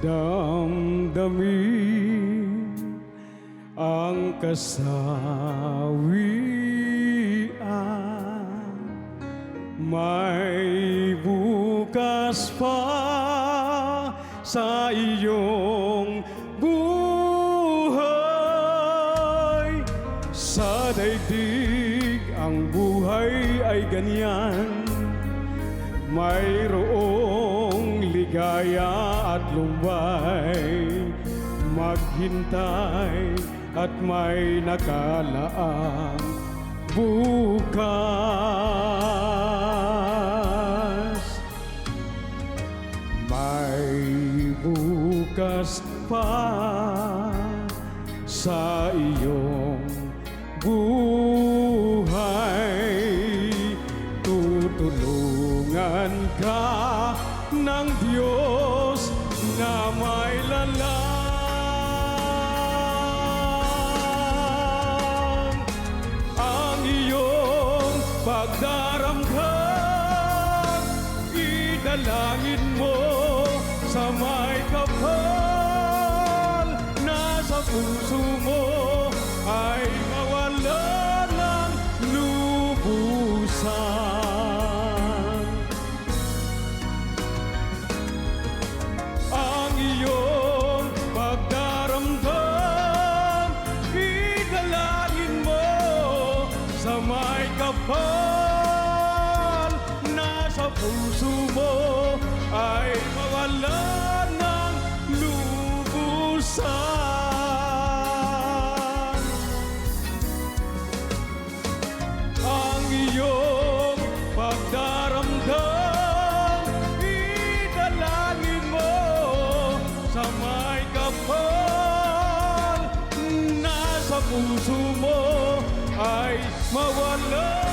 damdamin ang kasawian. May bukas pa sa iyong buhay. Sa daigdig ang buhay ay ganyan, mayroong ligaya at lumbay. Maghintay at may nakalaang bukas. May bukas pa sa iyong buhay. Tutulungan ka ng Diyos na may lalang. Ang iyong pagdaramdam, idalangin mo sa may kapal na sa puso mo ay mawala ng lubusan. Ang iyong pagdaramdam, idalangin mo sa may kapal na sa puso mo ay mawala ng lubusan. Ang iyong pagdaramdam, idalangin mo sa may kapal na sa puso mo ay mawala